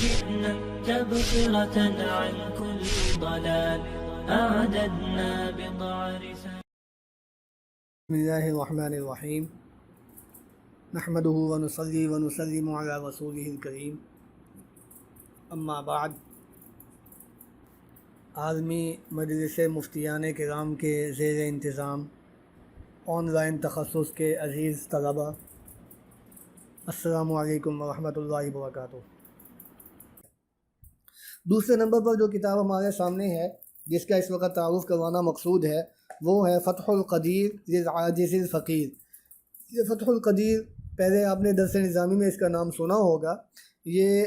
جئنا تبصرة عن كل ضلال أعددنا بضع رسال. بسم اللہ الرحمن الرحیم نحمدہ ونصلی ونسلم علی رسولہ الکریم اما بعد. عالمی مجلس مفتیان کرام کے زیر انتظام آن لائن تخصص کے عزیز طلبہ، السلام علیکم ورحمۃ اللہ وبرکاتہ. دوسرے نمبر پر جو کتاب ہمارے سامنے ہے جس کا اس وقت تعارف کروانا مقصود ہے وہ ہے فتح القدیر للعاجز الفقیر. یہ فتح القدیر پہلے آپ نے درس نظامی میں اس کا نام سنا ہوگا. یہ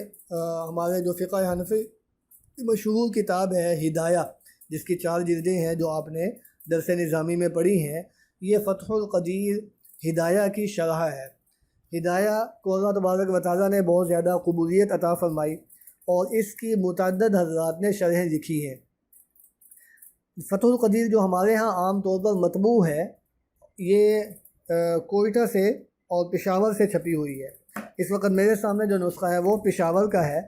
ہمارے جو فقہ حنفی مشہور کتاب ہے ہدایہ، جس کی 4 جلدیں ہیں جو آپ نے درس نظامی میں پڑھی ہیں. یہ فتح القدیر ہدایہ کی شرح ہے. ہدایہ کو اللہ تبارک و تعالیٰ نے بہت زیادہ قبولیت عطا فرمائی اور اس کی متعدد حضرات نے شرحیں لکھی ہیں. فتح القدیر جو ہمارے ہاں عام طور پر مطبوع ہے، یہ کوئٹہ سے اور پشاور سے چھپی ہوئی ہے. اس وقت میرے سامنے جو نسخہ ہے وہ پشاور کا ہے.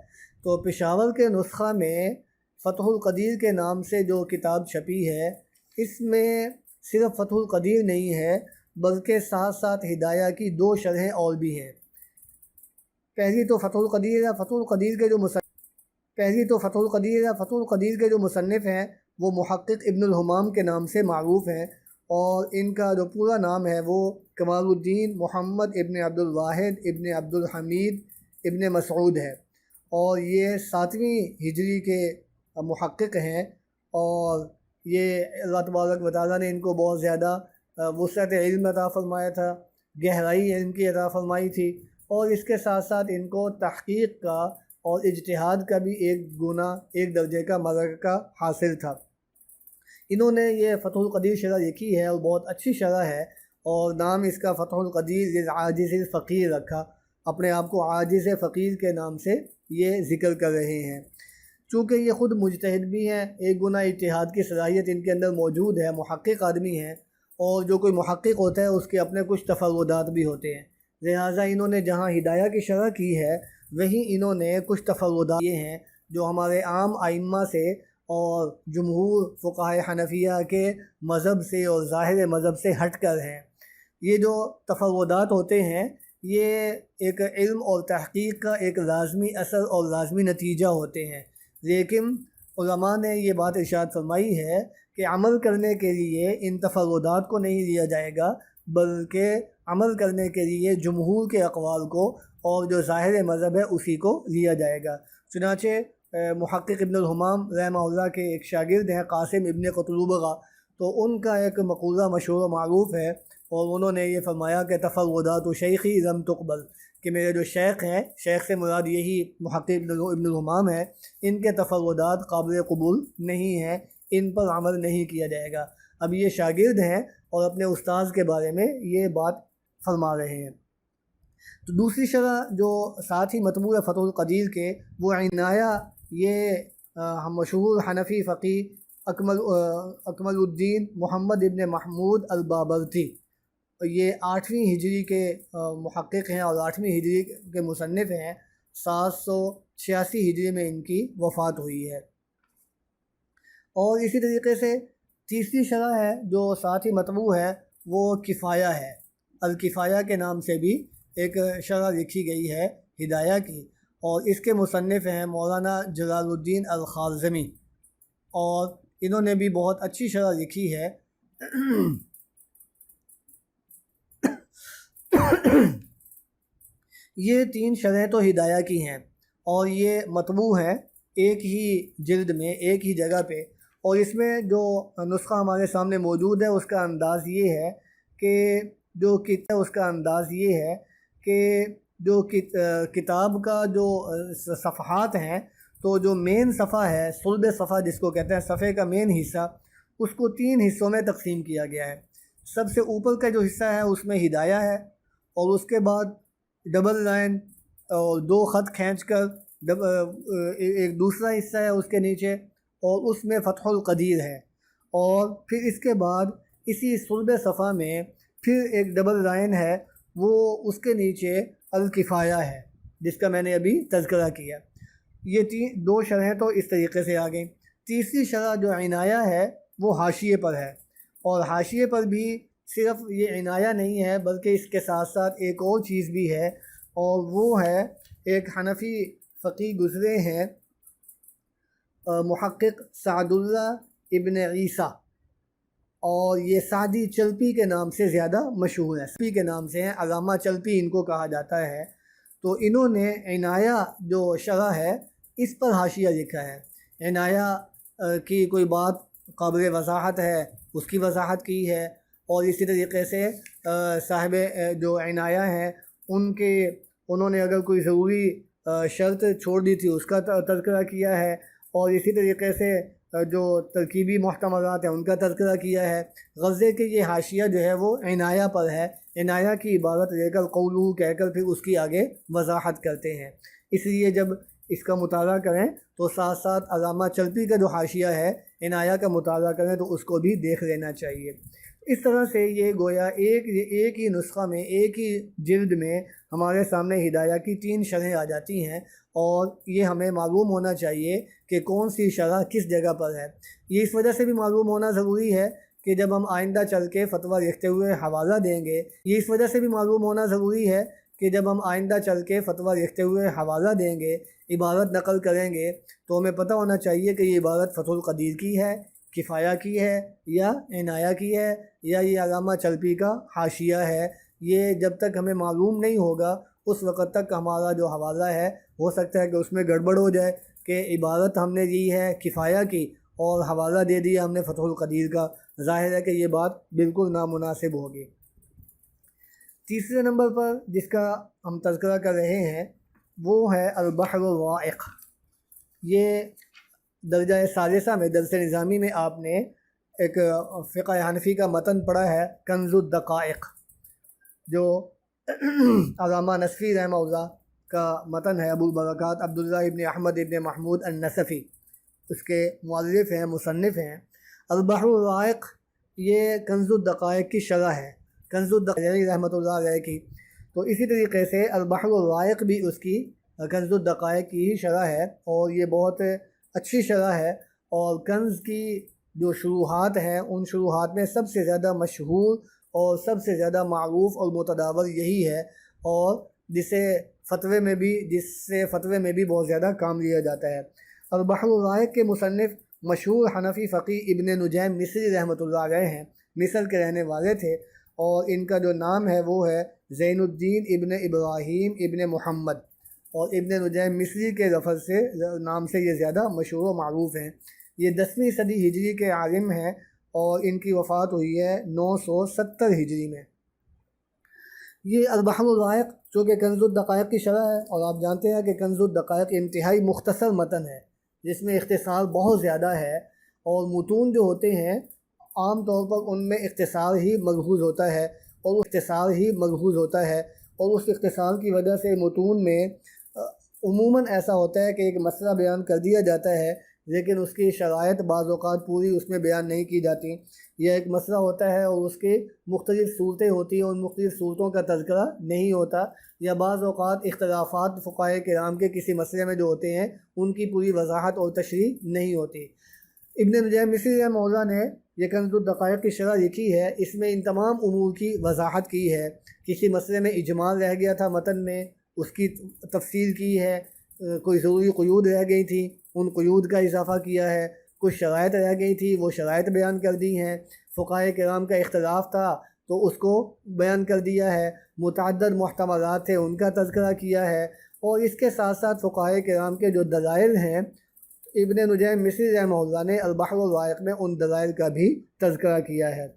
تو پشاور کے نسخہ میں فتح القدیر کے نام سے جو کتاب چھپی ہے، اس میں صرف فتح القدیر نہیں ہے بلکہ ساتھ ساتھ ہدایہ کی 2 شرحیں اور بھی ہیں. پہلی تو فتح القدیر ہے. فتح القدیر کے جو مصنف ہیں وہ محقق ابن الحمام کے نام سے معروف ہیں، اور ان کا جو پورا نام ہے وہ کمال الدین محمد ابن عبد الواحد ابن عبد الحمید ابن مسعود ہے، اور یہ 7ویں ہجری کے محقق ہیں. اور یہ اللہ تبارک و تعالیٰ نے ان کو بہت زیادہ وسعت علم عطا فرمایا تھا، گہرائی علم کی عطا فرمائی تھی، اور اس کے ساتھ ساتھ ان کو تحقیق کا اور اجتہاد کا بھی ایک درجے کا مرکہ حاصل تھا. انہوں نے یہ فتح القدیر شرح لکھی ہے اور بہت اچھی شرح ہے، اور نام اس کا فتح القدیر للعاجز الفقیر رکھا. اپنے آپ کو عاجز فقیر کے نام سے یہ ذکر کر رہے ہیں. چونکہ یہ خود مجتہد بھی ہیں، ایک گنا اجتہاد کی صلاحیت ان کے اندر موجود ہے، محقق آدمی ہیں، اور جو کوئی محقق ہوتا ہے اس کے اپنے کچھ تفردات بھی ہوتے ہیں. لہٰذا انہوں نے جہاں ہدایہ کی شرح کی ہے وہیں انہوں نے کچھ تفردات یہ ہیں جو ہمارے عام ائمہ سے اور جمہور فقہاء حنفیہ کے مذہب سے اور ظاہر مذہب سے ہٹ کر ہیں. یہ جو تفردات ہوتے ہیں یہ ایک علم اور تحقیق کا ایک لازمی اثر اور لازمی نتیجہ ہوتے ہیں، لیکن علماء نے یہ بات ارشاد فرمائی ہے کہ عمل کرنے کے لیے ان تفردات کو نہیں لیا جائے گا، بلکہ عمل کرنے کے لیے جمہور کے اقوال کو اور جو ظاہر مذہب ہے اسی کو لیا جائے گا. چنانچہ محقق ابن الحمام رحمہ اللہ کے ایک شاگرد ہیں قاسم ابن قطلوبغہ، تو ان کا ایک مقولہ مشہور و معروف ہے، اور انہوں نے یہ فرمایا کہ تفردات شیخی لم تقبل، کہ میرے جو شیخ ہیں، شیخ سے مراد یہی محقق ابن الحمام ہے، ان کے تفردات قابل قبول نہیں ہیں، ان پر عمل نہیں کیا جائے گا. اب یہ شاگرد ہیں اور اپنے استاذ کے بارے میں یہ بات فرما رہے ہیں. تو دوسری شرح جو ساتھ ہی مطبوع ہے فتح القدیر کے وہ عنایہ، یہ مشہور حنفی فقی اکمل الدین محمد ابن محمود البابرتی، یہ 8ویں ہجری کے محقق ہیں اور 8ویں ہجری کے مصنف ہیں. 786 ہجری میں ان کی وفات ہوئی ہے. اور اسی طریقے سے تیسری شرح ہے جو ساتھ ہی مطبوع ہے وہ کفایہ ہے. الکفایہ کے نام سے بھی ایک شرح لکھی گئی ہے ہدایہ کی، اور اس کے مصنف ہیں مولانا جلال الدین الخارزمی، اور انہوں نے بھی بہت اچھی شرح لکھی ہے. یہ 3 شرحیں تو ہدایہ کی ہیں، اور یہ مطبوع ہیں ایک ہی جلد میں، ایک ہی جگہ پہ. اور اس میں جو نسخہ ہمارے سامنے موجود ہے اس کا انداز یہ ہے کہ جو کتاب کا جو صفحات ہیں، تو جو مین صفحہ ہے، صلب صفحہ جس کو کہتے ہیں، صفحے کا مین حصہ، اس کو 3 حصوں میں تقسیم کیا گیا ہے. سب سے اوپر کا جو حصہ ہے اس میں ہدایہ ہے، اور اس کے بعد ڈبل لائن اور 2 خط کھینچ کر ایک دوسرا حصہ ہے اس کے نیچے، اور اس میں فتح القدیر ہے. اور پھر اس کے بعد اسی صلب صفحہ میں پھر ایک ڈبل لائن ہے، وہ اس کے نیچے الکفایہ ہے جس کا میں نے ابھی تذکرہ کیا. یہ دو شرحیں تو اس طریقے سے آ گئیں۔ تیسری شرح جو عنایہ ہے وہ حاشیے پر ہے، اور حاشیے پر بھی صرف یہ عنایہ نہیں ہے بلکہ اس کے ساتھ ساتھ ایک اور چیز بھی ہے، اور وہ ہے ایک حنفی فقیہ گزرے ہیں محقق سعد اللہ ابن عیسیٰ، اور یہ سعدی چلپی کے نام سے زیادہ مشہور ہے، چلپی کے نام سے ہیں، علامہ چلپی ان کو کہا جاتا ہے۔ تو انہوں نے عنایہ جو شرح ہے اس پر حاشیہ لکھا ہے۔ عنایہ کی کوئی بات قابل وضاحت ہے اس کی وضاحت کی ہے، اور اسی طریقے سے صاحب جو عنایہ ہیں انہوں نے اگر کوئی ضروری شرط چھوڑ دی تھی اس کا تذکرہ کیا ہے، اور اسی طریقے سے جو ترکیبی محتملات ہیں ان کا تذکرہ کیا ہے۔ غزے کے یہ حاشیہ جو ہے وہ عنایہ پر ہے، عنایہ کی عبارت لے کر قولو کہہ کر پھر اس کی آگے وضاحت کرتے ہیں۔ اس لیے جب اس کا مطالعہ کریں تو ساتھ ساتھ علامہ چلپی کا جو حاشیہ ہے عنایہ کا مطالعہ کریں تو اس کو بھی دیکھ لینا چاہیے۔ اس طرح سے یہ گویا ایک ہی نسخہ میں، ایک ہی جلد میں ہمارے سامنے ہدایہ کی 3 شرحیں آ جاتی ہیں، اور یہ ہمیں معلوم ہونا چاہیے کہ کون سی شرح کس جگہ پر ہے۔ یہ اس وجہ سے بھی معلوم ہونا ضروری ہے کہ جب ہم آئندہ چل کے فتویٰ لکھتے ہوئے حوالہ دیں گے، یہ اس وجہ سے بھی معلوم ہونا ضروری ہے کہ جب ہم آئندہ چل کے فتویٰ لکھتے ہوئے حوالہ دیں گے، عبارت نقل کریں گے، تو ہمیں پتہ ہونا چاہیے کہ یہ عبارت فتح القدیر کی ہے، کفایہ کی ہے، یا عنایہ کی ہے، یا یہ علامہ چلپی کا حاشیہ ہے۔ یہ جب تک ہمیں معلوم نہیں ہوگا اس وقت تک ہمارا جو حوالہ ہے ہو سکتا ہے کہ اس میں گڑبڑ ہو جائے، کہ عبارت ہم نے دی ہے کفایہ کی اور حوالہ دے دیا ہم نے فتح القدیر کا۔ ظاہر ہے کہ یہ بات بالکل نامناسب ہوگی۔ تیسرے نمبر پر جس کا ہم تذکرہ کر رہے ہیں وہ ہے البحر الرائق۔ یہ درجہ ثالثہ میں درس نظامی میں آپ نے ایک فقہ حنفی کا متن پڑھا ہے، کنز الدقائق، جو علامہ نصفی رحمہ اللہ کا متن ہے، ابو البرکات عبداللہ ابن احمد ابن محمود النصفی اس کے مؤلف ہیں، مصنف ہیں۔ البحر الرائق یہ کنز الدقائق کی شرح ہے، کنز الدقائق رحمۃ اللہ علیہ کی۔ تو اسی طریقے سے البحر الرائق بھی اس کی کنز الدقائق کی ہی شرح ہے، اور یہ بہت اچھی شرح ہے۔ اور کنز کی جو شروحات ہیں ان شروحات میں سب سے زیادہ مشہور اور سب سے زیادہ معروف اور متداول یہی ہے، اور جس سے فتوے میں بھی بہت زیادہ کام لیا جاتا ہے۔ البحر الرائق کے مصنف مشہور حنفی فقیہ ابن نجیم مصری رحمۃ اللہ علیہ ہیں، مصر کے رہنے والے تھے، اور ان کا جو نام ہے وہ ہے زین الدین ابن ابراہیم ابن محمد، اور ابن نجیم مصری کے لفظ سے نام سے یہ زیادہ مشہور و معروف ہیں۔ یہ 10ویں صدی ہجری کے عالم ہیں، اور ان کی وفات ہوئی ہے 970 ہجری میں۔ یہ البحر الرائق جو کہ کنز الدقائق کی شرح ہے، اور آپ جانتے ہیں کہ کنز الدقائق انتہائی مختصر متن ہے جس میں اختصار بہت زیادہ ہے، اور متون جو ہوتے ہیں عام طور پر ان میں اختصار ہی ملحوظ ہوتا ہے، اور اس اختصار کی وجہ سے متون میں عموماً ایسا ہوتا ہے کہ ایک مسئلہ بیان کر دیا جاتا ہے لیکن اس کی شرائط بعض اوقات پوری اس میں بیان نہیں کی جاتی، یا ایک مسئلہ ہوتا ہے اور اس کی مختلف صورتیں ہوتی ہیں، ان مختلف صورتوں کا تذکرہ نہیں ہوتا، یا بعض اوقات اختلافات فقہائے کرام کے کسی مسئلے میں جو ہوتے ہیں ان کی پوری وضاحت اور تشریح نہیں ہوتی۔ ابن نجیم مصری رحمہ اللہ نے یہ کنز الدقائق کی شرح لکھی ہے، اس میں ان تمام امور کی وضاحت کی ہے۔ کسی مسئلے میں اجمال رہ گیا تھا متن میں، اس کی تفصیل کی ہے، کوئی ضروری قیود رہ گئی تھی ان قیود کا اضافہ کیا ہے، کچھ شرائط رہ گئی تھی وہ شرائط بیان کر دی ہیں، فقہائے کرام کا اختلاف تھا تو اس کو بیان کر دیا ہے، متعدد محتملات تھے ان کا تذکرہ کیا ہے، اور اس کے ساتھ ساتھ فقہائے کرام کے جو دلائل ہیں ابن نجیم مصری رحمہ اللہ نے البحر الرائق میں ان دلائل کا بھی تذکرہ کیا ہے۔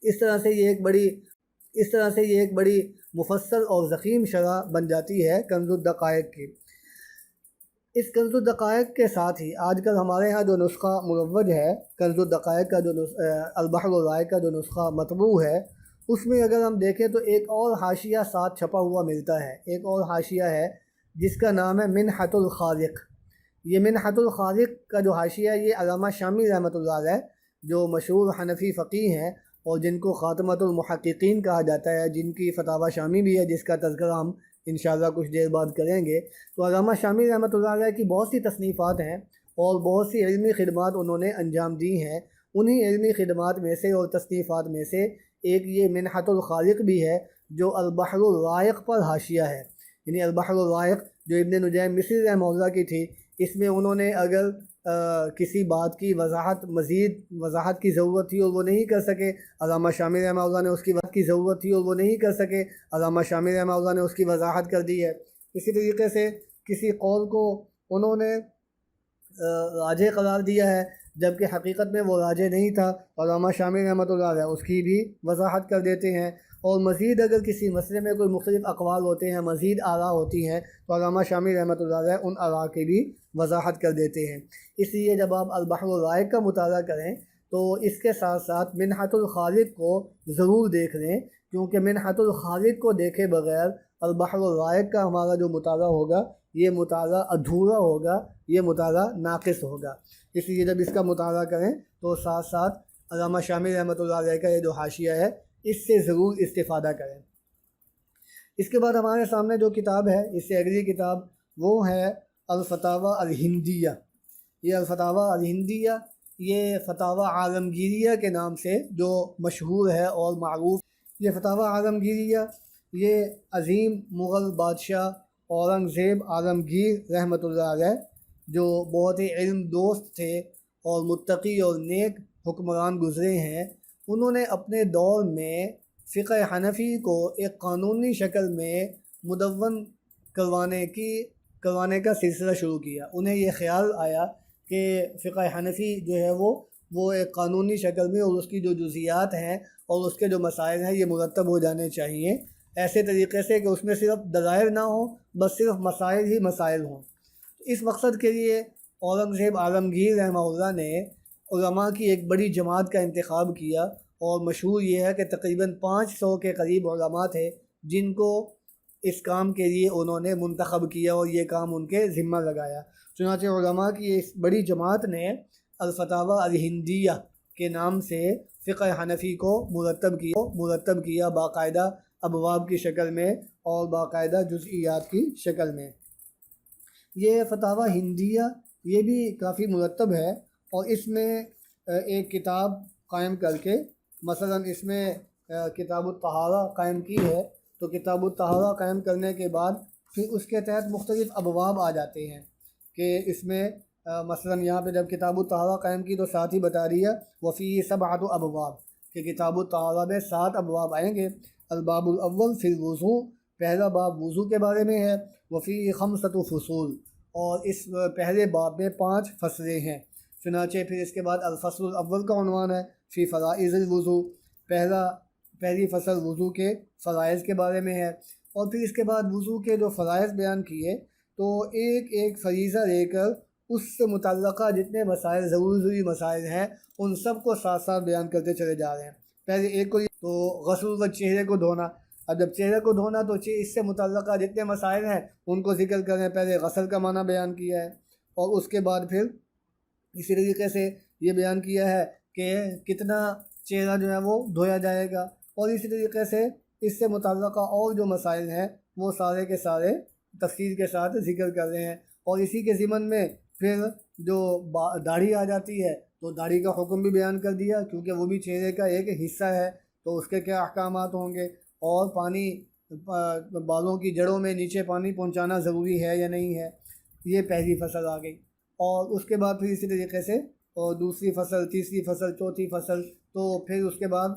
اس طرح سے یہ ایک بڑی مفصل اور ضخیم شرح بن جاتی ہے کنز الدقائق کی۔ اس کنز الدقائق کے ساتھ ہی آج کل ہمارے ہاں جو نسخہ مروج ہے کنز الدقائق کا، جو البحر الرائق کا جو نسخہ مطبوع ہے، اس میں اگر ہم دیکھیں تو ایک اور حاشیہ ساتھ چھپا ہوا ملتا ہے، ایک اور حاشیہ ہے جس کا نام ہے منحۃ الخالق۔ یہ منحۃ الخالق کا جو حاشیہ یہ علامہ شامی رحمۃ اللہ علیہ جو مشہور حنفی فقیہ ہیں اور جن کو خاتمۃ المحققین کہا جاتا ہے، جن کی فتاوی شامی بھی ہے جس کا تذکرہ ہم انشاءاللہ کچھ دیر بعد کریں گے۔ تو علامہ شامی رحمۃ اللہ علیہ کی بہت سی تصنیفات ہیں اور بہت سی علمی خدمات انہوں نے انجام دی ہیں۔ انہی علمی خدمات میں سے اور تصنیفات میں سے ایک یہ منحۃ الخالق بھی ہے جو البحر الرائق پر حاشیہ ہے۔ یعنی البحر الرائق جو ابن نجیم مصری رحمہ اللہ کی تھی، اس میں انہوں نے اگر کسی بات کی مزید وضاحت کی ضرورت تھی اور وہ نہیں کر سکے، علامہ شامی رحمہ اللہ نے اس کی وضاحت کی ضرورت تھی اور وہ نہیں کر سکے، علامہ شامی رحمہ اللہ نے اس کی وضاحت کر دی ہے۔ اسی طریقے سے کسی قول کو انہوں نے راجح قرار دیا ہے جبکہ حقیقت میں وہ راجح نہیں تھا، علامہ شامی رحمۃ اللہ علیہ اس کی بھی وضاحت کر دیتے ہیں۔ اور مزید اگر کسی مسئلے میں کوئی مختلف اقوال ہوتے ہیں، مزید آراء ہوتی ہیں، تو علامہ شامی رحمۃ اللہ علیہ ان آراء کی بھی وضاحت کر دیتے ہیں۔ اس لیے جب آپ البحر الرائق کا مطالعہ کریں تو اس کے ساتھ ساتھ منحۃ الخالق کو ضرور دیکھ لیں، کیونکہ منحۃ الخالق کو دیکھے بغیر البحر الرائق کا ہمارا جو مطالعہ ہوگا یہ مطالعہ ادھورا ہوگا، یہ مطالعہ ناقص ہوگا۔ اس لیے جب اس کا مطالعہ کریں تو ساتھ ساتھ علامہ شامی رحمۃ اللہ علیہ کا یہ جو حاشیہ ہے اس سے ضرور استفادہ کریں۔ اس کے بعد ہمارے سامنے جو کتاب ہے، اس سے اگلی کتاب وہ ہے الفتاوی الہندیہ۔ یہ الفتاوی الہندیہ یہ فتاوی عالمگیریہ کے نام سے جو مشہور ہے اور معروف۔ یہ فتاوی عالمگیریہ یہ عظیم مغل بادشاہ اورنگزیب عالمگیر رحمۃ اللہ علیہ جو بہت ہی علم دوست تھے اور متقی اور نیک حکمران گزرے ہیں، انہوں نے اپنے دور میں فقہ حنفی کو ایک قانونی شکل میں مدون کروانے کا سلسلہ شروع کیا۔ انہیں یہ خیال آیا کہ فقہ حنفی جو ہے وہ ایک قانونی شکل میں اور اس کی جو جزیات ہیں اور اس کے جو مسائل ہیں یہ مرتب ہو جانے چاہیے، ایسے طریقے سے کہ اس میں صرف دلائل نہ ہوں، بس صرف مسائل ہی مسائل ہوں۔ اس مقصد کے لیے اورنگزیب عالمگیر رحمہ اللہ نے علماء کی ایک بڑی جماعت کا انتخاب کیا، اور مشہور یہ ہے کہ تقریباً 500 کے قریب علماء تھے جن کو اس کام کے لیے انہوں نے منتخب کیا اور یہ کام ان کے ذمہ لگایا۔ چنانچہ علماء کی اس بڑی جماعت نے الفتاوی الہندیہ کے نام سے فقہ حنفی کو مرتب کیا باقاعدہ ابواب کی شکل میں اور باقاعدہ جزئیات کی شکل میں۔ یہ فتاوی ہندیہ یہ بھی کافی مرتب ہے، اور اس میں ایک کتاب قائم کر کے مثلا اس میں کتاب الطہارہ قائم کی ہے، تو کتاب الطہارہ قائم کرنے کے بعد پھر اس کے تحت مختلف ابواب آ جاتے ہیں کہ اس میں مثلا یہاں پہ جب کتاب الطہارہ قائم کی تو ساتھ ہی بتا دیا وفی سبعۃ ابواب کہ کتاب الطہارہ میں 7 ابواب آئیں گے۔ الباب الاول فی الوضوء، پہلا باب وضو کے بارے میں ہے، وفی 5 فصول، اور اس پہلے باب میں 5 فصلیں ہیں۔ چنانچہ پھر اس کے بعد الفصل الاول کا عنوان ہے فی فرائض الوضوء، پہلی فصل وضو کے فرائض کے بارے میں ہے، اور پھر اس کے بعد وضو کے جو فرائض بیان کیے تو ایک ایک فریضہ لے کر اس سے متعلقہ جتنے مسائل ضروری مسائل ہیں ان سب کو ساتھ ساتھ بیان کرتے چلے جا رہے ہیں۔ پہلے ایک کو تو غسل و چہرے کو دھونا، اب جب چہرے کو دھونا تو اس سے متعلقہ جتنے مسائل ہیں ان کو ذکر کریں۔ پہلے غسل کا معنی بیان کیا ہے، اور اس کے بعد پھر اسی طریقے سے یہ بیان کیا ہے کہ کتنا چہرہ جو ہے وہ دھویا جائے گا، اور اسی طریقے سے اس سے متعلقہ اور جو مسائل ہیں وہ سارے کے سارے تفصیل کے ساتھ ذکر کر رہے ہیں۔ اور اسی کے ضمن میں پھر جو داڑھی آ جاتی ہے تو داڑھی کا حکم بھی بیان کر دیا، کیونکہ وہ بھی چہرے کا ایک حصہ ہے، تو اس کے کیا احکامات ہوں گے، اور پانی بالوں کی جڑوں میں نیچے پانی پہنچانا ضروری ہے یا نہیں ہے۔ یہ پہلی فصل آ گئی، اور اس کے بعد پھر اسی طریقے سے اور دوسری فصل، تیسری فصل، چوتھی فصل، تو پھر اس کے بعد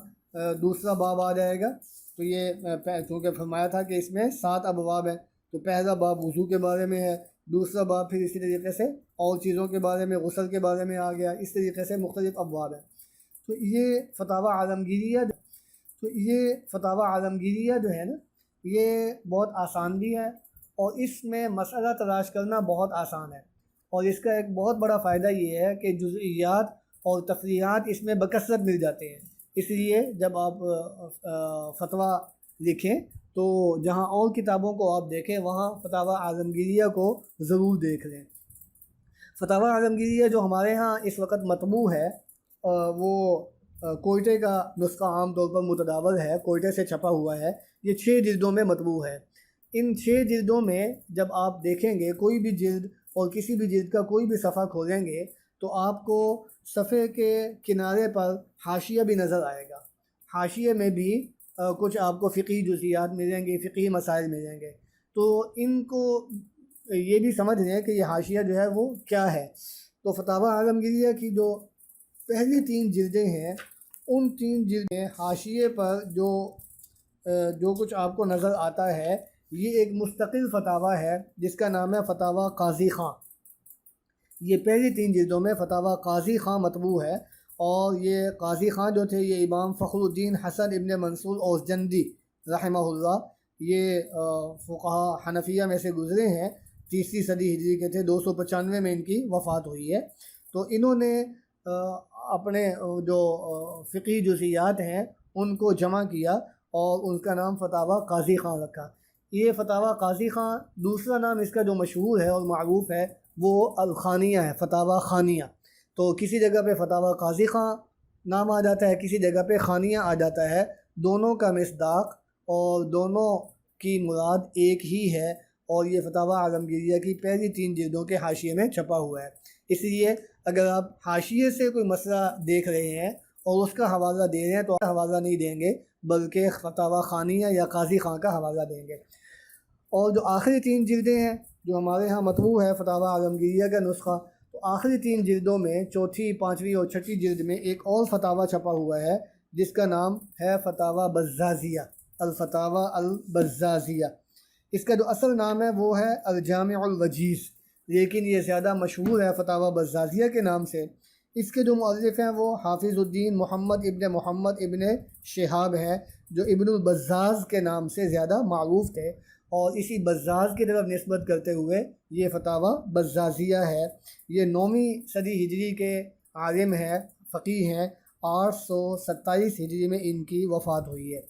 دوسرا باب آ جائے گا۔ تو یہ چونکہ فرمایا تھا کہ اس میں 7 ابواب ہیں، تو پہلا باب وضو کے بارے میں ہے، دوسرا باب پھر اسی طریقے سے اور چیزوں کے بارے میں، غسل کے بارے میں آ گیا، اس طریقے سے مختلف ابواب ہیں۔ تو یہ فتاوی عالمگیریہ جو ہے نا، یہ بہت آسان بھی ہے، اور اس میں مسئلہ تلاش کرنا بہت آسان ہے، اور اس کا ایک بہت بڑا فائدہ یہ ہے کہ جزئیات اور تفریعات اس میں بکثرت مل جاتے ہیں۔ اس لیے جب آپ فتویٰ لکھیں تو جہاں اور کتابوں کو آپ دیکھیں وہاں فتاوی عالمگیریہ کو ضرور دیکھ لیں۔ فتاوی عالمگیریہ جو ہمارے ہاں اس وقت مطبوع ہے وہ کوئٹے کا نسخہ عام طور پر متداول ہے، کوئٹے سے چھپا ہوا ہے، یہ 6 جلدوں میں مطبوع ہے۔ ان 6 جلدوں میں جب آپ دیکھیں گے کوئی بھی جلد اور کسی بھی جلد کا کوئی بھی صفحہ کھولیں گے تو آپ کو صفحے کے کنارے پر حاشیہ بھی نظر آئے گا. حاشیے میں بھی کچھ آپ کو فقہی جزیات ملیں گے، فقہی مسائل ملیں گے. تو ان کو یہ بھی سمجھ لیں کہ یہ حاشیہ جو ہے وہ کیا ہے. تو فتاوی عالمگیریہ کی جو پہلی 3 جلدیں ہیں ان 3 جلدیں حاشیے پر جو کچھ آپ کو نظر آتا ہے یہ ایک مستقل فتاوی ہے جس کا نام ہے فتاوی قاضی خان. یہ پہلی 3 جلدوں میں فتاوی قاضی خان مطبوع ہے، اور یہ قاضی خان جو تھے یہ امام فخر الدین حسن ابن منصور اوزجندی رحمہ اللہ، یہ فقہا حنفیہ میں سے گزرے ہیں، 30ویں صدی ہجری کے تھے، 295 میں ان کی وفات ہوئی ہے. تو انہوں نے اپنے جو فقہی جزیات ہیں ان کو جمع کیا اور ان کا نام فتاوی قاضی خان رکھا. یہ فتاوی قاضی خان، دوسرا نام اس کا جو مشہور ہے اور معروف ہے وہ الخانیہ ہے، فتاوی خانیہ. تو کسی جگہ پہ فتاوی قاضی خان نام آ جاتا ہے، کسی جگہ پہ خانیہ آ جاتا ہے. دونوں کا مصداق اور دونوں کی مراد ایک ہی ہے، اور یہ فتاوی عالمگیریہ کی پہلی 3 جلدوں کے حاشیے میں چھپا ہوا ہے. اس لیے اگر آپ حاشیے سے کوئی مسئلہ دیکھ رہے ہیں اور اس کا حوالہ دے رہے ہیں تو حوالہ نہیں دیں گے بلکہ فتاوی خانیہ یا قاضی خان کا حوالہ دیں گے. اور جو آخری 3 جلدیں ہیں جو ہمارے ہاں مطبوع ہے فتاوی عالمگیریہ کا نسخہ، تو آخری 3 جلدوں میں چوتھی، 5ویں اور 6ٹھی جلد میں ایک اور فتاوی چھپا ہوا ہے جس کا نام ہے فتاوی بزازیہ، الفتاوی البزازیہ. اس کا جو اصل نام ہے وہ ہے الجامع الوجیز، لیکن یہ زیادہ مشہور ہے فتاوی بزازیہ کے نام سے. اس کے جو مؤلف ہیں وہ حافظ الدین محمد ابن شہاب ہیں، جو ابن البزاز کے نام سے زیادہ معروف تھے، اور اسی بزاز کی طرف نسبت کرتے ہوئے یہ فتاوی بزازیہ ہے. یہ 9ویں صدی ہجری کے عالم ہیں، فقیہ ہیں، 827 ہجری میں ان کی وفات ہوئی ہے.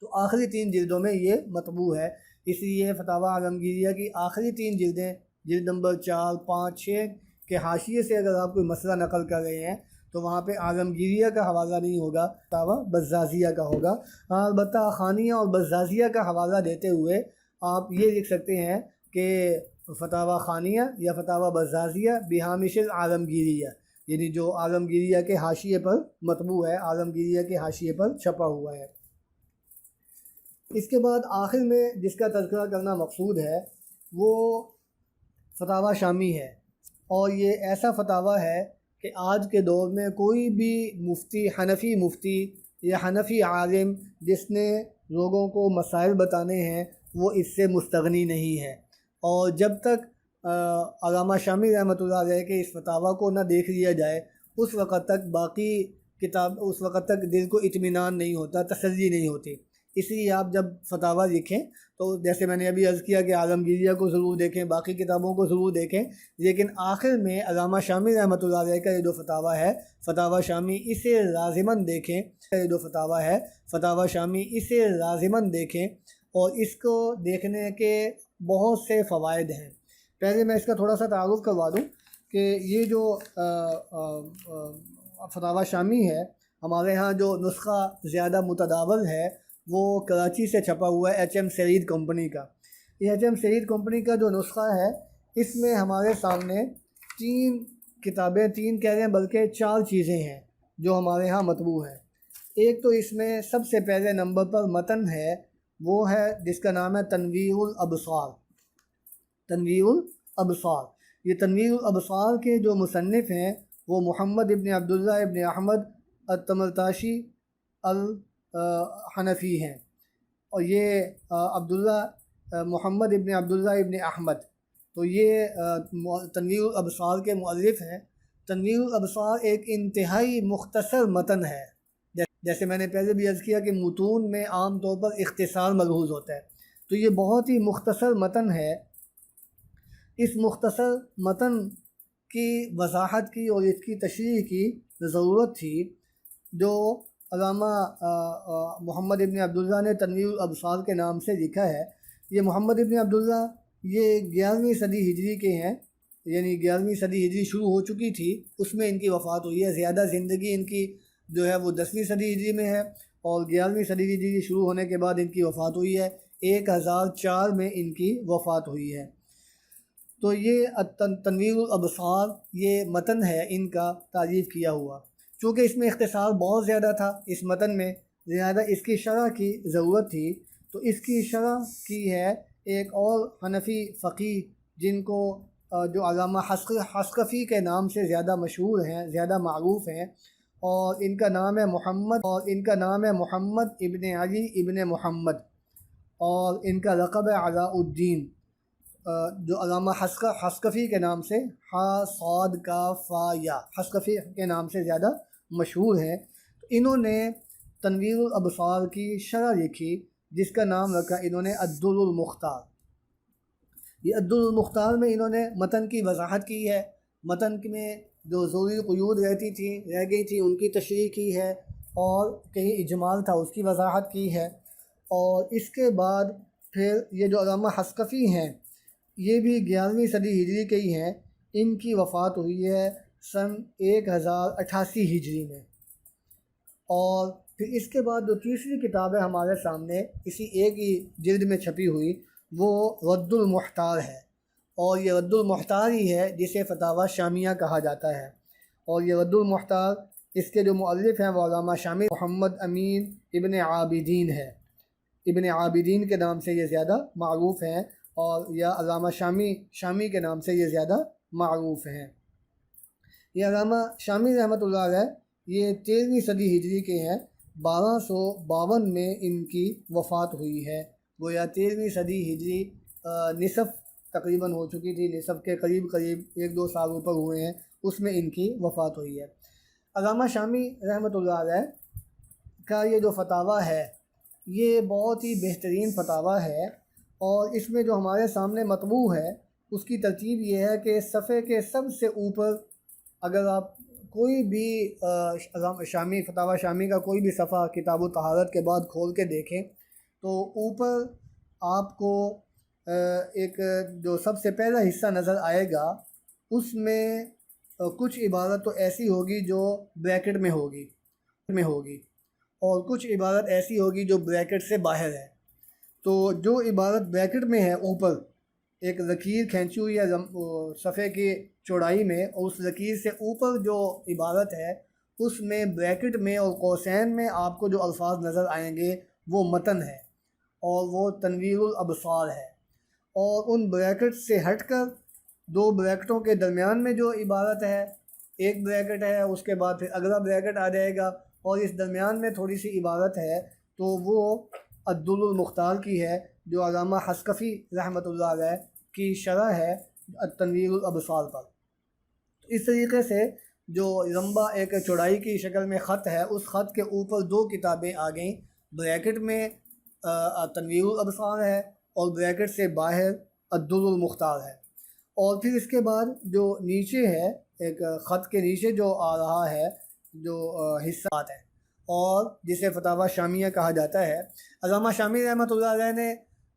تو آخری 3 جلدوں میں یہ مطبوع ہے. اس لیے فتاوی عالمگیریہ کی آخری 3 جلدیں، جلد نمبر 4، 5، 6 کے حاشیے سے اگر آپ کوئی مسئلہ نقل کر رہے ہیں تو وہاں پہ عالمگیریہ کا حوالہ نہیں ہوگا، فتاوی بزازیہ کا ہوگا. البتہ خانیہ اور بزازیہ کا حوالہ دیتے ہوئے آپ یہ لکھ سکتے ہیں کہ فتاوی خانیہ یا فتاوی بزازیہ بہامش العالمگیریہ، یعنی جو عالمگیریہ کے حاشیے پر مطبوع ہے، عالمگیریہ کے حاشیے پر چھپا ہوا ہے. اس کے بعد آخر میں جس کا تذکرہ کرنا مقصود ہے وہ فتاوی شامی ہے، اور یہ ایسا فتاوی ہے کہ آج کے دور میں کوئی بھی مفتی، حنفی مفتی یا حنفی عالم جس نے لوگوں کو مسائل بتانے ہیں وہ اس سے مستغنی نہیں ہے. اور جب تک علامہ شامی رحمۃ اللہ علیہ کے اس فتاوی کو نہ دیکھ لیا جائے اس وقت تک دل کو اطمینان نہیں ہوتا، تسلی نہیں ہوتی. اس لیے آپ جب فتاوی لکھیں تو جیسے میں نے ابھی عرض کیا کہ عالمگیریہ کو ضرور دیکھیں، باقی کتابوں کو ضرور دیکھیں، لیکن آخر میں علامہ شامی رحمۃ اللہ علیہ کا یہ جو فتاوی ہے فتاوی شامی، اسے لازماً دیکھیں. یہ جو فتاوی ہے فتاوی شامی، اسے لازماً دیکھیں، اور اس کو دیکھنے کے بہت سے فوائد ہیں. پہلے میں اس کا تھوڑا سا تعارف کروا دوں کہ یہ جو فتاوی شامی ہے، ہمارے ہاں جو نسخہ زیادہ متداول ہے وہ کراچی سے چھپا ہوا ہے ایچ ایم سعید کمپنی کا. یہ ایچ ایم سعید کمپنی کا جو نسخہ ہے اس میں ہمارے سامنے 3 کتابیں، 3 کہہ رہے ہیں بلکہ 4 چیزیں ہیں جو ہمارے ہاں مطبوع ہیں. ایک تو اس میں سب سے پہلے نمبر پر متن ہے، وہ ہے جس کا نام ہے تنویر الابصار. تنویر الابصار، یہ تنویر الابصار کے جو مصنف ہیں وہ محمد ابن عبداللہ ابن احمد التمرتاشی الحنفی ہیں، اور یہ محمد ابن عبداللہ ابن احمد، تو یہ تنویر الابصار کے مؤلف ہیں. تنویر الابصار ایک انتہائی مختصر متن ہے. جیسے میں نے پہلے بھی عرض کیا کہ متون میں عام طور پر اختصار ملحوظ ہوتا ہے، تو یہ بہت ہی مختصر متن ہے. اس مختصر متن کی وضاحت کی اور اس کی تشریح کی ضرورت تھی جو علامہ محمد ابن عبداللہ نے تنویر الابصار کے نام سے لکھا ہے. یہ محمد ابن عبداللہ یہ 11ویں صدی ہجری کے ہیں، یعنی 11ویں صدی ہجری شروع ہو چکی تھی اس میں ان کی وفات ہوئی ہے. زیادہ زندگی ان کی جو ہے وہ 10ویں صدی ہجری میں ہے، اور 11ویں صدی ہجری شروع ہونے کے بعد ان کی وفات ہوئی ہے. 1004 میں ان کی وفات ہوئی ہے۔ تو یہ تنویر الابصار یہ متن ہے ان کا تعریف کیا ہوا۔ چونکہ اس میں اختصار بہت زیادہ تھا اس متن میں، لہذا اس کی شرح کی ضرورت تھی، تو اس کی شرح کی ہے ایک اور حنفی فقیہ جن کو جو علامہ حصکفی کے نام سے زیادہ مشہور ہیں، زیادہ معروف ہیں، اور ان کا نام ہے محمد ابن علی ابن محمد، اور ان کا لقب ہے علاء الدین، جو علامہ حصکفی کے نام سے صاد کاف یا حصکفی کے نام سے زیادہ مشہور ہیں۔ تو انہوں نے تنویر الابصار کی شرح لکھی جس کا نام رکھا انہوں نے الدر المختار۔ یہ الدر المختار میں انہوں نے متن کی وضاحت کی ہے، متن میں جو ضروری قیود رہ گئی تھی ان کی تشریح کی ہے، اور کہیں اجمال تھا اس کی وضاحت کی ہے۔ اور اس کے بعد پھر یہ جو علامہ حصکفی ہیں یہ بھی 11ویں صدی ہجری کے ہی ہیں، ان کی وفات ہوئی ہے سن 1088 ہجری میں۔ اور پھر اس کے بعد جو تیسری کتاب ہے ہمارے سامنے اسی ایک ہی جلد میں چھپی ہوئی، وہ رد المحتار ہے، اور یہ رد المحتار ہی ہے جسے فتاوی شامیہ کہا جاتا ہے۔ اور یہ رد المحتار اس کے جو مؤلف ہیں وہ علامہ شامی محمد امین ابن عابدین ہے، ابن عابدین کے نام سے یہ زیادہ معروف ہیں، اور یا علامہ شامی کے نام سے یہ زیادہ معروف ہیں۔ یہ علامہ شامی رحمۃ اللہ علیہ یہ 13ویں صدی ہجری کے ہیں، 1252 میں ان کی وفات ہوئی ہے۔ گویا 13ویں صدی ہجری نصف تقریباً ہو چکی تھی، نصف کے قریب 1-2 سال اوپر ہوئے ہیں، اس میں ان کی وفات ہوئی ہے۔ علامہ شامی رحمۃ اللہ علیہ کا یہ جو فتاویٰ ہے یہ بہت ہی بہترین فتاویٰ ہے، اور اس میں جو ہمارے سامنے مطبوع ہے اس کی ترتیب یہ ہے کہ صفحے کے سب سے اوپر اگر آپ کوئی بھی فتاویٰ شامی کا کوئی بھی صفحہ کتاب الطہارت کے بعد کھول کے دیکھیں تو اوپر آپ کو ایک جو سب سے پہلا حصہ نظر آئے گا اس میں کچھ عبارت تو ایسی ہوگی جو بریکٹ میں ہوگی اور کچھ عبارت ایسی ہوگی جو بریکٹ سے باہر ہے۔ تو جو عبارت بریکٹ میں ہے اوپر ایک لکیر کھینچی ہوئی ہے صفحے کی چوڑائی میں، اور اس لکیر سے اوپر جو عبارت ہے اس میں بریکٹ میں اور قوسین میں آپ کو جو الفاظ نظر آئیں گے وہ متن ہے اور وہ تنویر الابصار ہے۔ اور ان بریکٹ سے ہٹ کر 2 بریکٹوں کے درمیان میں جو عبارت ہے، ایک بریکٹ ہے اس کے بعد پھر اگلا بریکٹ آ جائے گا، اور اس درمیان میں تھوڑی سی عبارت ہے تو وہ الدر المختار کی ہے جو علامہ حصکفی رحمۃ اللہ علیہ کی شرح ہے تنویر الابصار پر۔ اس طریقے سے جو لمبا ایک چوڑائی کی شکل میں خط ہے، اس خط کے اوپر 2 کتابیں آ گئیں، بریکٹ میں تنویر الابصار ہے اور بریکٹ سے باہر الدر المختار ہے۔ اور پھر اس کے بعد جو نیچے ہے ایک خط کے نیچے جو آ رہا ہے جو حصہ ہے اور جسے فتاویٰ شامیہ کہا جاتا ہے، علامہ شامی رحمۃ اللہ علیہ نے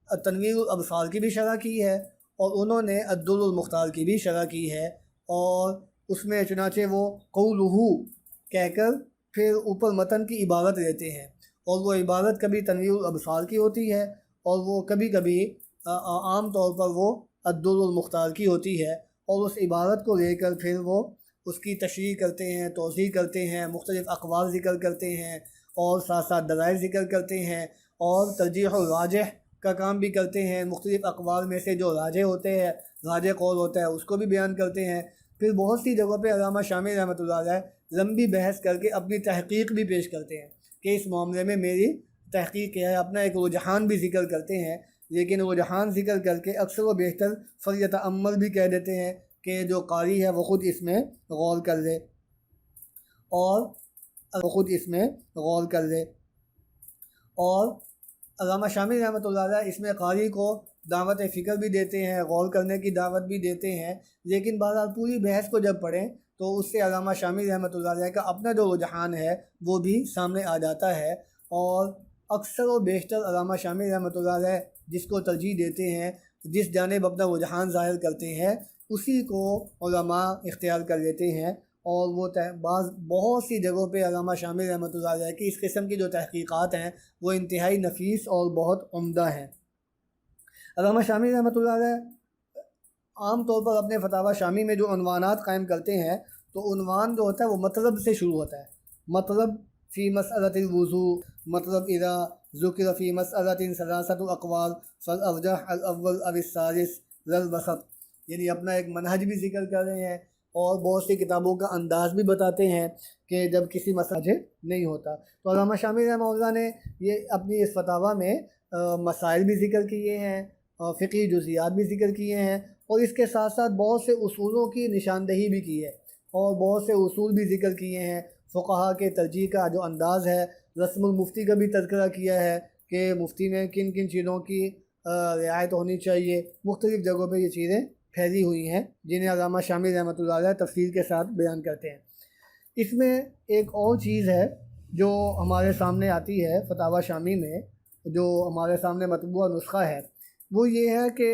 تنویر الابصار کی بھی شرح کی ہے اور انہوں نے الدر المختار کی بھی شرح کی ہے، اور اس میں چنانچہ وہ قولہ کہہ کر پھر اوپر متن کی عبارت لیتے ہیں، اور وہ عبارت کبھی تنویر الابصار کی ہوتی ہے اور وہ کبھی کبھی عام طور پر وہ الدر المختار کی ہوتی ہے، اور اس عبارت کو لے کر پھر وہ اس کی تشریح کرتے ہیں، توضیح کرتے ہیں، مختلف اقوال ذکر کرتے ہیں، اور ساتھ ساتھ دلائل ذکر کرتے ہیں، اور ترجیح الراجح کا کام بھی کرتے ہیں، مختلف اقوال میں سے جو راجح ہوتے ہیں، راجح قول ہوتا ہے اس کو بھی بیان کرتے ہیں۔ پھر بہت سی جگہوں پہ علامہ شامی رحمۃ اللہ علیہ لمبی بحث کر کے اپنی تحقیق بھی پیش کرتے ہیں کہ اس معاملے میں میری تحقیق کیا ہے، اپنا ایک رجحان بھی ذکر کرتے ہیں، لیکن رجحان ذکر کر کے اکثر و بیشتر فلیتأمل بھی کہہ دیتے ہیں کہ جو قاری ہے وہ خود اس میں غور کر لے اور علامہ شامی رحمۃ اللہ علیہ اس میں قاری کو دعوت فکر بھی دیتے ہیں، غور کرنے کی دعوت بھی دیتے ہیں، لیکن بہرحال پوری بحث کو جب پڑھیں تو اس سے علامہ شامی رحمۃ اللہ علیہ کا اپنا جو رجحان ہے وہ بھی سامنے آ جاتا ہے، اور اکثر و بیشتر علامہ شامی رحمۃ اللہ علیہ جس کو ترجیح دیتے ہیں، جس جانب اپنا رجحان ظاہر کرتے ہیں اسی کو علماء اختیار کر لیتے ہیں، اور وہ بہت سی جگہوں پہ علامہ شامی رحمۃ اللہ علیہ کی اس قسم کی جو تحقیقات ہیں وہ انتہائی نفیس اور بہت عمدہ ہیں۔ علامہ شامی رحمۃ اللہ علیہ عام طور پر اپنے فتاوی شامی میں جو عنوانات قائم کرتے ہیں تو عنوان جو ہوتا ہے وہ مطلب سے شروع ہوتا ہے. مطلب فی مسألۃ الوضوء، مطلب اذا ذکر فی مسألۃ ثلاثۃ اقوال فالارجح الاول او الثالث لا الوسط، یعنی اپنا ایک منہج بھی ذکر کر رہے ہیں اور بہت سی کتابوں کا انداز بھی بتاتے ہیں کہ جب کسی مسئلہ نہیں ہوتا. تو علامہ شامی رحمہ اللہ نے یہ اپنی اس فتاویٰ میں مسائل بھی ذکر کیے ہیں، فقہی جزیات بھی ذکر کیے ہیں، اور اس کے ساتھ ساتھ بہت سے اصولوں کی نشاندہی بھی کی ہے اور بہت سے اصول بھی ذکر کیے ہیں. فقہا کے ترجیح کا جو انداز ہے، رسم المفتی کا بھی تذکرہ کیا ہے کہ مفتی میں کن کن چیزوں کی رعایت ہونی چاہیے. مختلف جگہوں پہ یہ چیزیں پھیلی ہوئی ہیں جنہیں علامہ شامی رحمۃ اللہ علیہ تفصیل کے ساتھ بیان کرتے ہیں. اس میں ایک اور چیز ہے جو ہمارے سامنے آتی ہے فتاوی شامی میں، جو ہمارے سامنے مطبوعہ نسخہ ہے، وہ یہ ہے کہ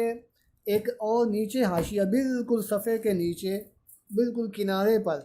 ایک اور نیچے حاشیہ بالکل صفحے کے نیچے بالکل کنارے پر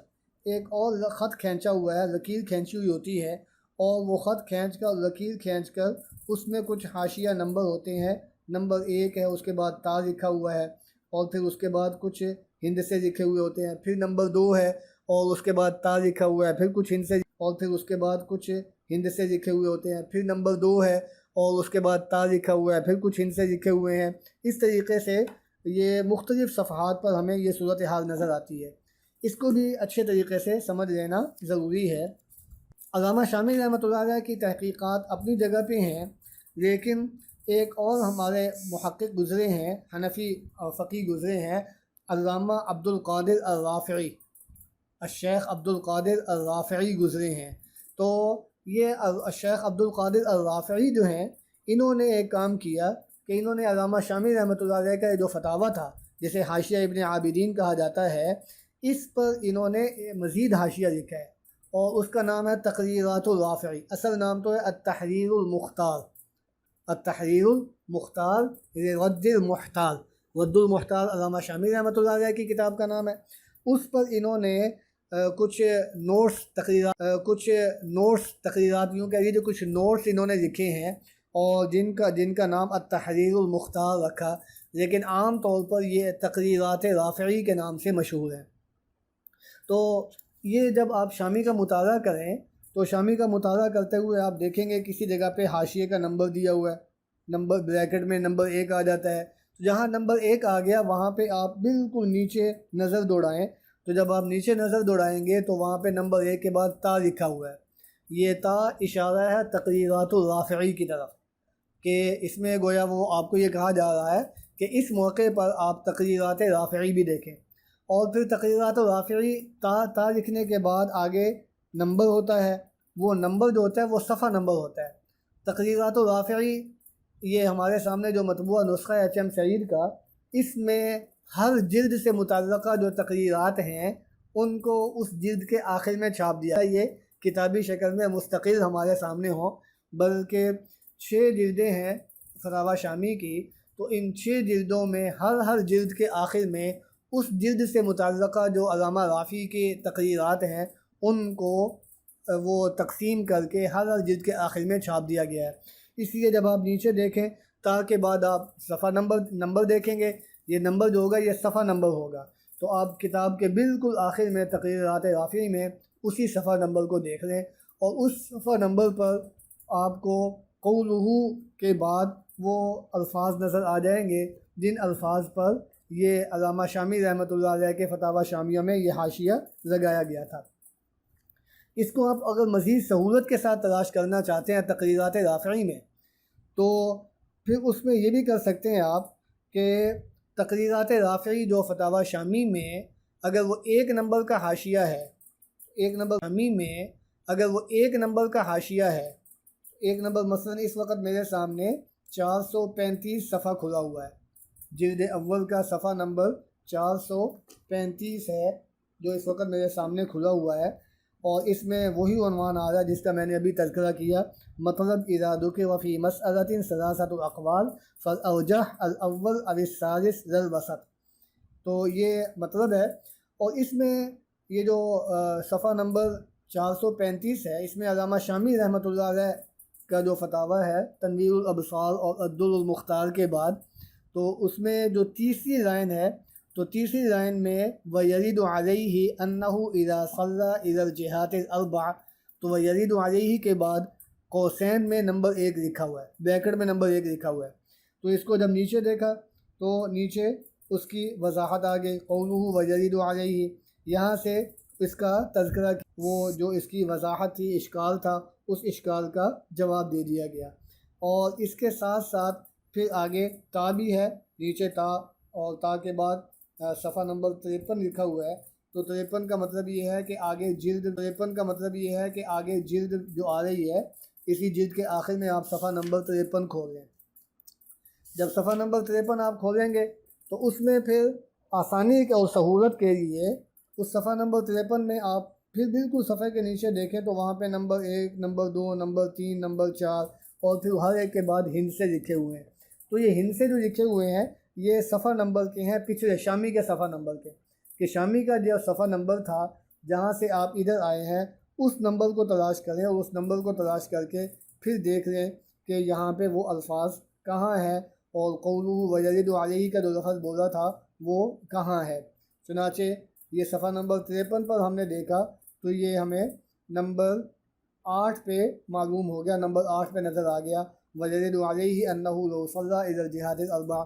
ایک اور خط کھینچا ہوا ہے، لکیر کھینچی ہوئی ہوتی ہے، اور وہ خط کھینچ کر لکیر کھینچ کر اس میں کچھ حاشیہ نمبر ہوتے ہیں. نمبر 1 ہے، اس کے بعد تا لکھا ہوا ہے، اور پھر اس کے بعد کچھ ہند سے لکھے ہوئے ہوتے ہیں. پھر نمبر 2 ہے اور اس کے بعد تا لکھا ہوا ہے، پھر کچھ ہند سے، اور پھر اس کے بعد کچھ ہند سے لکھے ہوئے ہوتے ہیں. پھر نمبر 2 ہے اور اس کے بعد تا لکھا ہوا ہے، پھر کچھ ہند سے لکھے ہوئے ہیں. اس طریقے سے یہ مختلف صفحات پر ہمیں یہ صورتحال نظر آتی ہے. اس کو بھی اچھے طریقے سے سمجھ لینا ضروری ہے. علامہ شامی رحمۃ اللہ علیہ کی تحقیقات اپنی جگہ پہ ہیں، لیکن ایک اور ہمارے محقق گزرے ہیں، حنفی فقی گزرے ہیں، علامہ عبد القادر الرافعی، الشیخ عبد القادر الرافعی گزرے ہیں. تو یہ الشیخ عبد القادر الرافعی جو ہیں، انہوں نے ایک کام کیا کہ انہوں نے علامہ شامی رحمۃ اللہ علیہ کا جو فتاویٰ تھا، جسے حاشیہ ابن عابدین کہا جاتا ہے، اس پر انہوں نے مزید حاشیہ لکھا ہے اور اس کا نام ہے تقریرات الرافعی. اصل نام تو ہے التحریر المختار، التحریر المختار رد المحتار. رد المحتار علامہ شامی رحمۃ اللہ علیہ کی کتاب کا نام ہے. اس پر انہوں نے کچھ نوٹس تقریرات یوں کہہ لیجیے، کچھ نوٹس انہوں نے لکھے ہیں اور جن کا نام التحریر المختار رکھا، لیکن عام طور پر یہ تقریرات رافعی کے نام سے مشہور ہیں. تو یہ جب آپ شامی کا مطالعہ کریں تو شامی کا مطالعہ کرتے ہوئے آپ دیکھیں گے کسی جگہ پہ حاشیے کا نمبر دیا ہوا ہے، نمبر بریکٹ میں نمبر 1 آ جاتا ہے. تو جہاں نمبر 1 آ گیا وہاں پہ آپ بالکل نیچے نظر دوڑائیں. تو جب آپ نیچے نظر دوڑائیں گے تو وہاں پہ نمبر 1 کے بعد تا لکھا ہوا ہے. یہ تا اشارہ ہے تقریرات الرافعی کی طرف، کہ اس میں گویا وہ آپ کو یہ کہا جا رہا ہے کہ اس موقع پر آپ تقریرات رافعی بھی دیکھیں. اور پھر تقریرات رافعی تا لکھنے کے بعد آگے نمبر ہوتا ہے، وہ نمبر جو ہوتا ہے وہ صفحہ نمبر ہوتا ہے. تقریرات رافعی یہ ہمارے سامنے جو مطبوعہ نسخہ ہے HM سعید کا، اس میں ہر جلد سے متعلقہ جو تقریرات ہیں ان کو اس جلد کے آخر میں چھاپ دیا ہے. یہ کتابی شکل میں مستقل ہمارے سامنے ہوں، بلکہ 6 جلدیں ہیں فتاوی شامی کی. تو ان 6 جلدوں میں ہر جلد کے آخر میں اس جلد سے متعلقہ جو علامہ رافعی کی تقریرات ہیں ان کو وہ تقسیم کر کے ہر جلد کے آخر میں چھاپ دیا گیا ہے. اس لیے جب آپ نیچے دیکھیں تا کے بعد آپ صفحہ نمبر دیکھیں گے، یہ نمبر جو ہوگا یہ صفحہ نمبر ہوگا. تو آپ کتاب کے بالکل آخر میں تقریرات رافعی میں اسی صفحہ نمبر کو دیکھ لیں، اور اس صفحہ نمبر پر آپ کو قولہ کے بعد وہ الفاظ نظر آ جائیں گے جن الفاظ پر یہ علامہ شامی رحمۃ اللہ علیہ کے فتاوی شامیہ میں یہ حاشیہ لگایا گیا تھا. اس کو آپ اگر مزید سہولت کے ساتھ تلاش کرنا چاہتے ہیں تقریرات رافعی میں، تو پھر اس میں یہ بھی کر سکتے ہیں آپ کہ تقریرات رافعی جو فتاوی شامی میں اگر وہ 1 نمبر کا حاشیہ ہے، 1 نمبر شامی میں اگر وہ 1 نمبر کا حاشیہ ہے، 1 نمبر مثلا اس وقت میرے سامنے 435 صفحہ کھلا ہوا ہے، جلد اول کا صفحہ نمبر 435 ہے جو اس وقت میرے سامنے کھلا ہوا ہے، اور اس میں وہی عنوان آ رہا ہے جس کا میں نے ابھی تذکرہ کیا، مطلب اذا ذکر فی مسألۃ ثلاثۃ الاقوال فالارجح الاول او الثالث لا الوسط. تو یہ مطلب ہے. اور اس میں یہ جو صفحہ نمبر 435 ہے، اس میں علامہ شامی رحمۃ اللہ علیہ کا جو فتاویٰ ہے تنویر الابصار اور عدل المختار کے بعد تو اس میں جو تیسری لائن ہے تو تیسری لائن میں وَيَرِدُ عَلَيْهِ أَنَّهُ إِذَا صَلَّى إِلَى الْجِهَاتِ الْأَرْبَعِ، تو وَيَرِدُ عَلَيْهِ کے بعد قوسین میں نمبر 1 لکھا ہوا ہے، بریکٹ میں نمبر 1 لکھا ہوا ہے۔ تو اس کو جب نیچے دیکھا تو نیچے اس کی وضاحت آ گئی، قَوْلُهُ وَيَرِدُ عَلَيْهِ، یہاں سے اس کا تذکرہ، وہ جو اس کی وضاحت تھی، اشکال تھا، اس اشکال کا جواب دے دیا گیا۔ اور اس کے ساتھ ساتھ پھر آگے تا بھی ہے، نیچے تا، اور تا کے بعد صفحہ نمبر 53 لکھا ہوا ہے۔ تو 53 کا مطلب یہ ہے کہ آگے جلد 53 کا مطلب یہ ہے کہ آگے جلد جو آ رہی ہے، اسی جلد کے آخر میں آپ صفحہ نمبر 53 کھول لیں۔ جب صفحہ نمبر 53 آپ کھولیں گے تو اس میں پھر آسانی اور سہولت کے لیے اس صفحہ نمبر 53 میں آپ پھر بالکل صفحے کے نیچے دیکھیں تو وہاں پہ نمبر 1، نمبر 2، نمبر 3، نمبر 4، اور پھر ہر ایک کے بعد ہندسے لکھے ہوئے ہیں۔ تو یہ ہندسے جو لکھے ہوئے ہیں یہ صفحہ نمبر کے ہیں، پچھلے شامی کے صفحہ نمبر کے، کہ شامی کا جو صفحہ نمبر تھا جہاں سے آپ ادھر آئے ہیں اس نمبر کو تلاش کریں، اور اس نمبر کو تلاش کر کے پھر دیکھ لیں کہ یہاں پہ وہ الفاظ کہاں ہیں، اور قَوْلُهُ وَيَرِدُ عَلَيْهِ کا جو لفظ بولا تھا وہ کہاں ہے۔ چنانچہ یہ صفحہ نمبر 53 پر ہم نے دیکھا تو یہ ہمیں نمبر 8 پہ معلوم ہو گیا، نمبر 8 پہ نظر آ گیا، وَيَرِدُ عَلَيْهِ أَنَّهُ لَوْ صَلَّى إِلَى الْجِهَاتِ الْأَرْبَعِ۔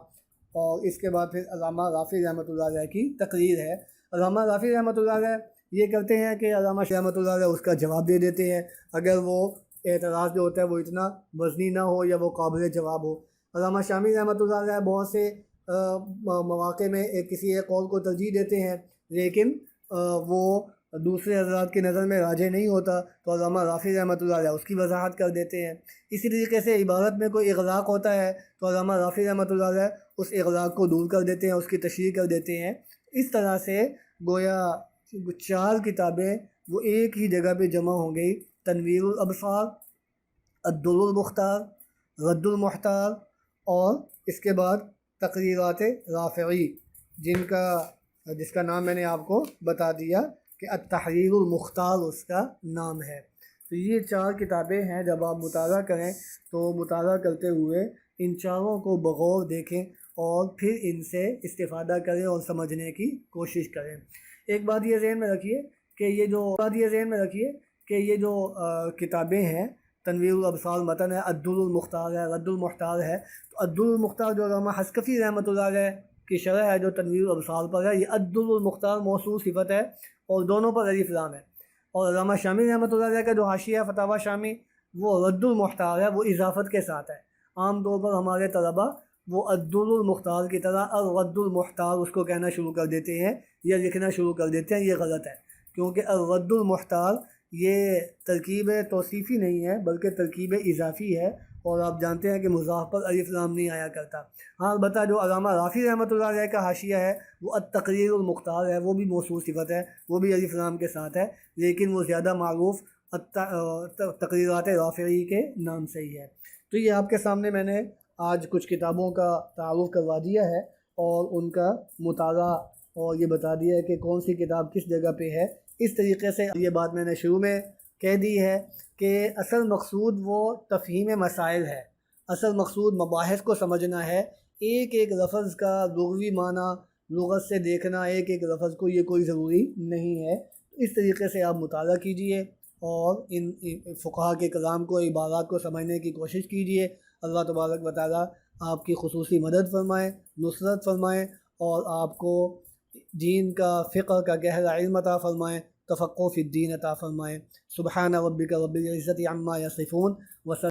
اور اس کے بعد پھر علامہ رافعی رحمۃ اللہ علیہ کی تقریر ہے۔ علامہ رافعی رحمۃ اللہ علیہ یہ کرتے ہیں کہ علامہ رحمۃ اللہ علیہ اس کا جواب دے دیتے ہیں اگر وہ اعتراض جو ہوتا ہے وہ اتنا وزنی نہ ہو یا وہ قابل جواب ہو۔ علامہ شامی رحمۃ اللہ علیہ بہت سے مواقع میں کسی ایک قول کو ترجیح دیتے ہیں، لیکن وہ دوسرے حضرات کی نظر میں راجح نہیں ہوتا، تو علامہ رافعی رحمۃ اللہ علیہ اس کی وضاحت کر دیتے ہیں۔ اسی طریقے سے عبارت میں کوئی اغلاق ہوتا ہے تو علامہ رافعی رحمۃ اللہ علیہ اس اغلاق کو دور کر دیتے ہیں، اس کی تشریح کر دیتے ہیں۔ اس طرح سے گویا 4 کتابیں وہ ایک ہی جگہ پہ جمع ہو گئی، تنویر الابصار، الدر المختار، رد المحتار، اور اس کے بعد تقریرات رافعی، جس کا نام میں نے آپ کو بتا دیا کہ التحریر المختار اس کا نام ہے۔ تو یہ 4 کتابیں ہیں، جب آپ مطالعہ کریں تو مطالعہ کرتے ہوئے ان چاروں کو بغور دیکھیں اور پھر ان سے استفادہ کریں اور سمجھنے کی کوشش کریں۔ ایک بات یہ ذہن میں رکھیے کہ یہ جو کتابیں ہیں، تنویر الابصار متن ہے، الدر المختار ہے، رد المحتار ہے۔ تو الدر المختار جو علامہ حسکفی رحمۃ اللہ علیہ کی شرح ہے جو تنویر الابصار پر ہے، یہ الدر المختار موصول صفت ہے اور دونوں پر الف لام ہے۔ اور علامہ شامی رحمۃ اللہ علیہ کا جو حاشیہ ہے فتاوی شامی، وہ رد المحتار ہے، وہ اضافت کے ساتھ ہے۔ عام طور پر ہمارے طلباء وہ الدر المختار کی طرح الرد المحتار اس کو کہنا شروع کر دیتے ہیں یا لکھنا شروع کر دیتے ہیں، یہ غلط ہے، کیونکہ الرد المحتار یہ ترکیب توصیفی نہیں ہے بلکہ ترکیب اضافی ہے، اور آپ جانتے ہیں کہ مضاف پر الف لام نہیں آیا کرتا۔ ہاں البتہ جو علامہ رافعی رحمۃ اللہ علیہ کا حاشیہ ہے وہ التقریر المختار ہے، وہ بھی موصول صفت ہے، وہ بھی الف لام کے ساتھ ہے، لیکن وہ زیادہ معروف تقریرات رافعی کے نام سے ہی ہے۔ تو یہ آپ کے سامنے میں نے آج کچھ کتابوں کا تعارف کروا دیا ہے اور ان کا مطالعہ اور یہ بتا دیا ہے کہ کون سی کتاب کس جگہ پہ ہے۔ اس طریقے سے یہ بات میں نے شروع میں کہہ دی ہے کہ اصل مقصود وہ تفہیم مسائل ہے، اصل مقصود مباحث کو سمجھنا ہے، ایک ایک لفظ کا لغوی معنی لغت سے دیکھنا، ایک ایک لفظ کو یہ کوئی ضروری نہیں ہے۔ اس طریقے سے آپ مطالعہ کیجئے اور ان فقہا کے کلام کو، عبارات کو سمجھنے کی کوشش کیجئے۔ اللہ تبارک و تعالیٰ آپ کی خصوصی مدد فرمائے، نصرت فرمائے، اور آپ کو دین کا، فقہ کا گہرا علم عطا فرمائے، تفقہ فی الدین عطا فرمائے۔ سبحان ربک رب العزت عما یصفون